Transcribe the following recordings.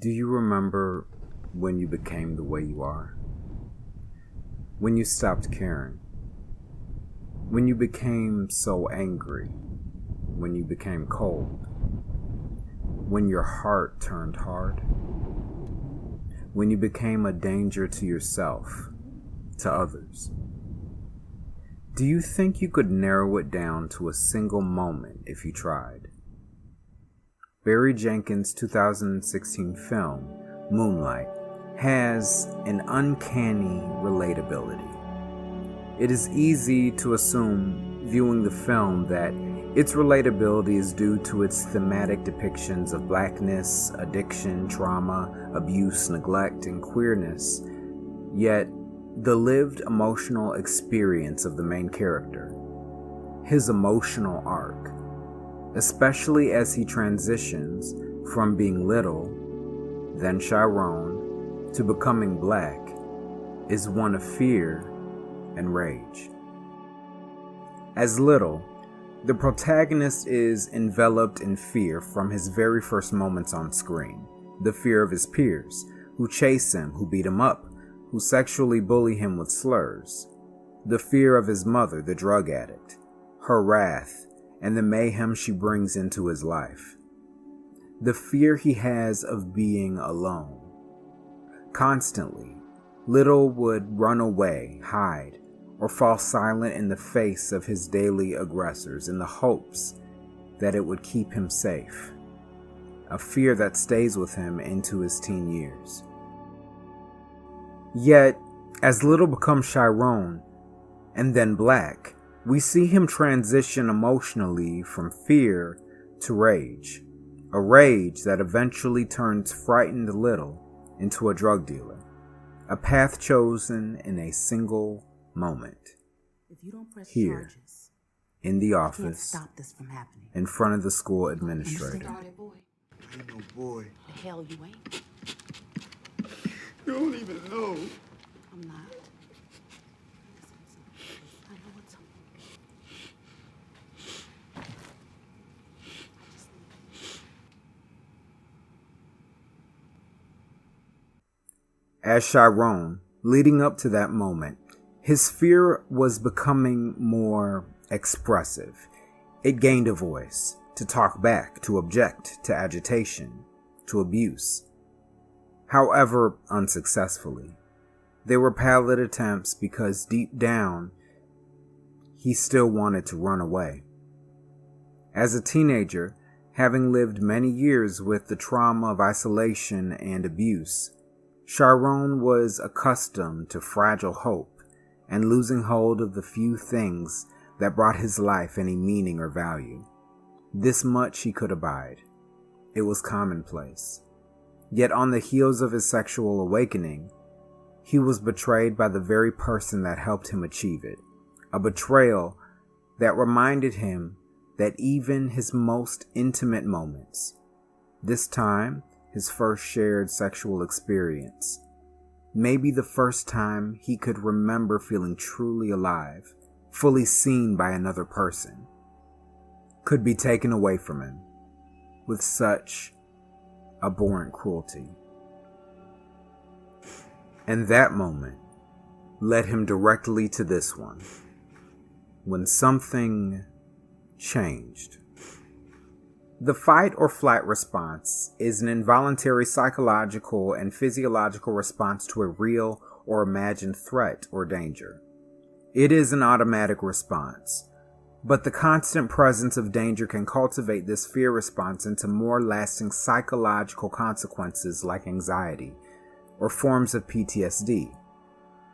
Do you remember when you became the way you are? When you stopped caring? When you became so angry? When you became cold? When your heart turned hard? When you became a danger to yourself, to others? Do you think you could narrow it down to a single moment if you tried? Barry Jenkins' 2016 film, Moonlight, has an uncanny relatability. It is easy to assume, viewing the film, that its relatability is due to its thematic depictions of blackness, addiction, trauma, abuse, neglect, and queerness. Yet, the lived emotional experience of the main character, his emotional arc, especially as he transitions from being little, then Chiron, to becoming black, is one of fear and rage. As little, the protagonist is enveloped in fear from his very first moments on screen. The fear of his peers, who chase him, who beat him up, who sexually bully him with slurs. The fear of his mother, the drug addict, her wrath, and the mayhem she brings into his life. The fear he has of being alone. Constantly, Little would run away, hide, or fall silent in the face of his daily aggressors in the hopes that it would keep him safe. A fear that stays with him into his teen years. Yet, as Little becomes Chiron, and then black, we see him transition emotionally from fear to rage. A rage that eventually turns frightened Little into a drug dealer. A path chosen in a single moment. If you don't press here, charges, in the you can't office, stop this from happening. in front of the school administrator. Boy. I ain't no boy. The hell you ain't. You don't even know. I'm not. I know what's up. As Chiron, leading up to that moment, his fear was becoming more expressive. It gained a voice, to talk back, to object, to agitation, to abuse. However, unsuccessfully. They were pallid attempts because deep down, he still wanted to run away. As a teenager, having lived many years with the trauma of isolation and abuse, Chiron was accustomed to fragile hope and losing hold of the few things that brought his life any meaning or value. This much he could abide. It was commonplace. Yet on the heels of his sexual awakening, he was betrayed by the very person that helped him achieve it. A betrayal that reminded him that even his most intimate moments, this time his first shared sexual experience, maybe the first time he could remember feeling truly alive, fully seen by another person, could be taken away from him with such abhorrent cruelty. And that moment led him directly to this one, when something changed. The fight or flight response is an involuntary psychological and physiological response to a real or imagined threat or danger. It is an automatic response, but the constant presence of danger can cultivate this fear response into more lasting psychological consequences like anxiety or forms of PTSD.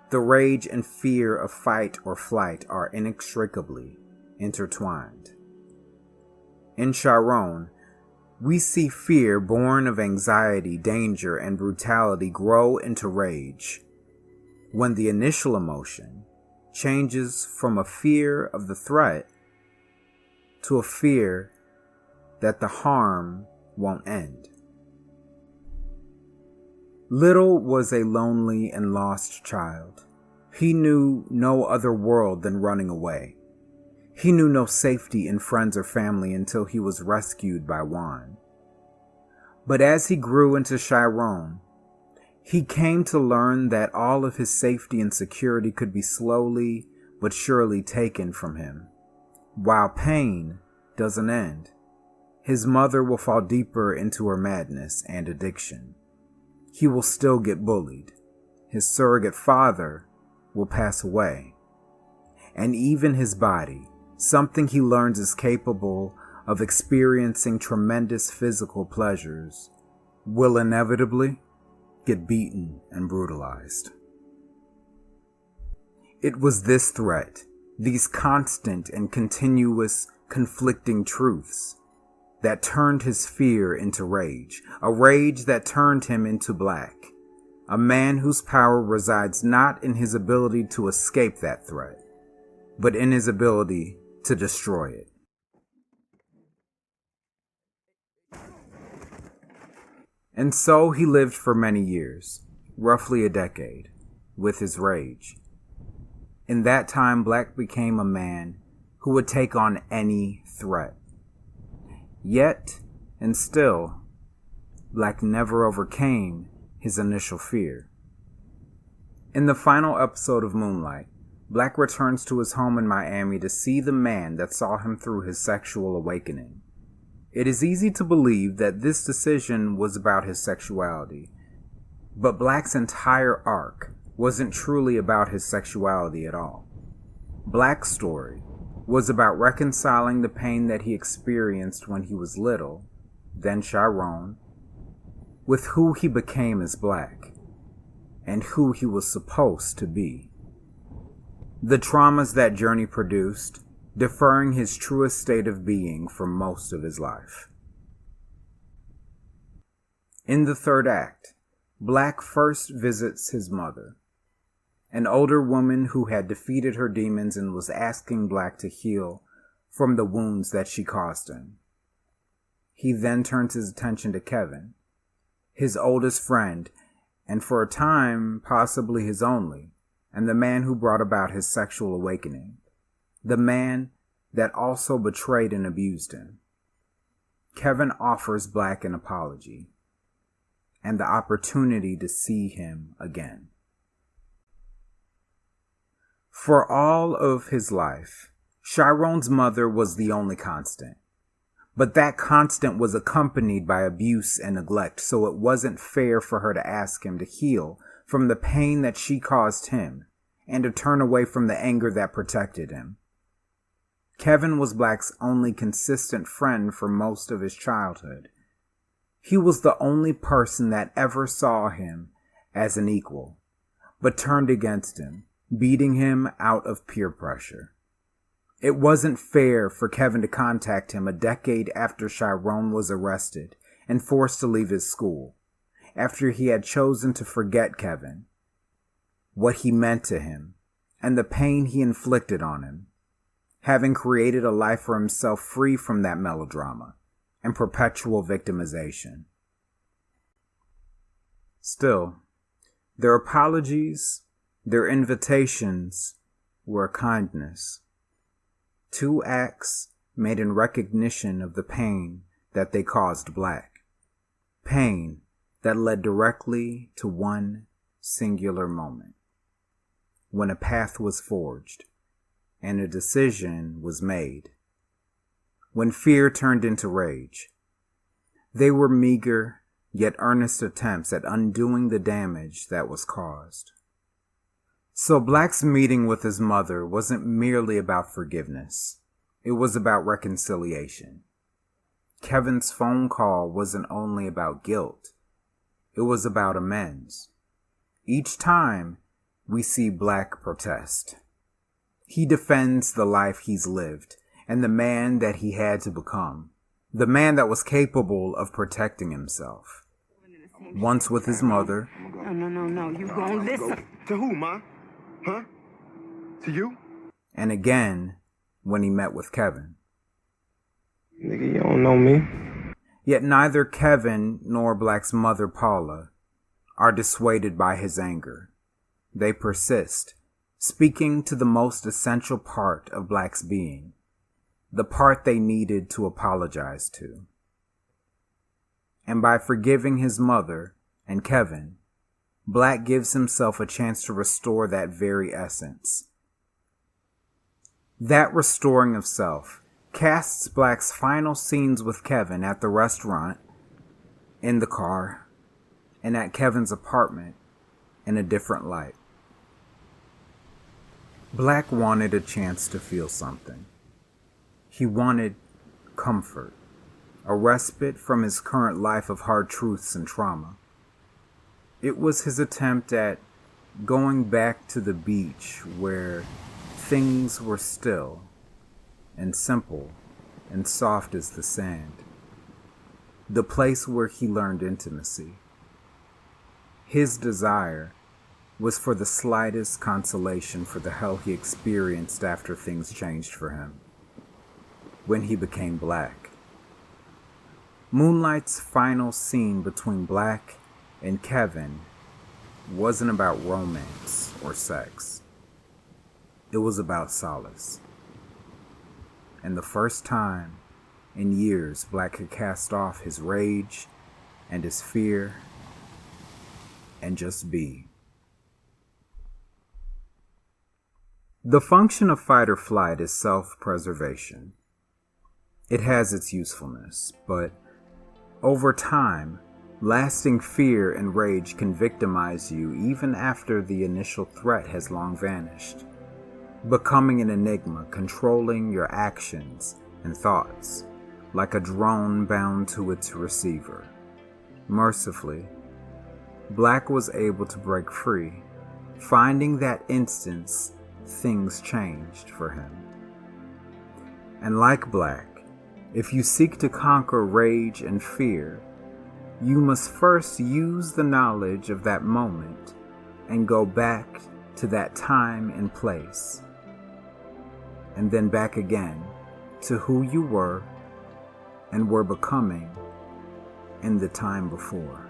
The rage and fear of fight or flight are inextricably intertwined. In Chiron, we see fear born of anxiety, danger, and brutality grow into rage, when the initial emotion changes from a fear of the threat to a fear that the harm won't end. Little was a lonely and lost child. He knew no other world than running away. He knew no safety in friends or family until he was rescued by Juan. But as he grew into Chiron, he came to learn that all of his safety and security could be slowly but surely taken from him. While pain doesn't end, his mother will fall deeper into her madness and addiction. He will still get bullied. His surrogate father will pass away. And even his body, something he learns is capable of experiencing tremendous physical pleasures, will inevitably get beaten and brutalized. It was this threat, these constant and continuous conflicting truths, that turned his fear into rage, a rage that turned him into Black, a man whose power resides not in his ability to escape that threat, but in his ability to destroy it. And so he lived for many years, roughly a decade, with his rage. In that time, Black became a man who would take on any threat. Yet, and still, Black never overcame his initial fear. In the final episode of Moonlight, Black returns to his home in Miami to see the man that saw him through his sexual awakening. It is easy to believe that this decision was about his sexuality, but Black's entire arc wasn't truly about his sexuality at all. Black's story was about reconciling the pain that he experienced when he was little, then Chiron, with who he became as Black, and who he was supposed to be. The traumas that journey produced, deferring his truest state of being for most of his life. In the third act, Black first visits his mother, an older woman who had defeated her demons and was asking Black to heal from the wounds that she caused him. He then turns his attention to Kevin, his oldest friend, and for a time, possibly his only, and the man who brought about his sexual awakening. The man that also betrayed and abused him. Kevin offers Black an apology and the opportunity to see him again. For all of his life, Chiron's mother was the only constant. But that constant was accompanied by abuse and neglect, so it wasn't fair for her to ask him to heal from the pain that she caused him and to turn away from the anger that protected him. Kevin was Black's only consistent friend for most of his childhood. He was the only person that ever saw him as an equal, but turned against him, beating him out of peer pressure. It wasn't fair for Kevin to contact him a decade after Chiron was arrested and forced to leave his school, after he had chosen to forget Kevin, what he meant to him, and the pain he inflicted on him, having created a life for himself free from that melodrama and perpetual victimization. Still, their apologies, their invitations, were a kindness. 2 acts made in recognition of the pain that they caused Black. Pain that led directly to one singular moment, when a path was forged and a decision was made, when fear turned into rage. They were meager yet earnest attempts at undoing the damage that was caused. So Black's meeting with his mother wasn't merely about forgiveness. It was about reconciliation. Kevin's phone call wasn't only about guilt. It was about amends. Each time we see Black protest, he defends the life he's lived and the man that he had to become, the man that was capable of protecting himself. Once with his mother. No. You gonna listen. To who, Ma? Huh? To you? And again when he met with Kevin. Nigga, you don't know me. Yet neither Kevin nor Black's mother, Paula, are dissuaded by his anger. They persist, speaking to the most essential part of Black's being, the part they needed to apologize to. And by forgiving his mother and Kevin, Black gives himself a chance to restore that very essence. That restoring of self casts Black's final scenes with Kevin at the restaurant, in the car, and at Kevin's apartment in a different light. Black wanted a chance to feel something. He wanted comfort, a respite from his current life of hard truths and trauma. It was his attempt at going back to the beach where things were still and simple and soft as the sand. The place where he learned intimacy. His desire was for the slightest consolation for the hell he experienced after things changed for him, when he became Black. Moonlight's final scene between Black and Kevin wasn't about romance or sex. It was about solace. And the first time in years Black could cast off his rage and his fear and just be. The function of fight or flight is self-preservation. It has its usefulness, but over time, lasting fear and rage can victimize you even after the initial threat has long vanished, becoming an enigma controlling your actions and thoughts, like a drone bound to its receiver. Mercifully, Black was able to break free, finding that instance things changed for him. And like Black, if you seek to conquer rage and fear, you must first use the knowledge of that moment and go back to that time and place, and then back again to who you were and were becoming in the time before.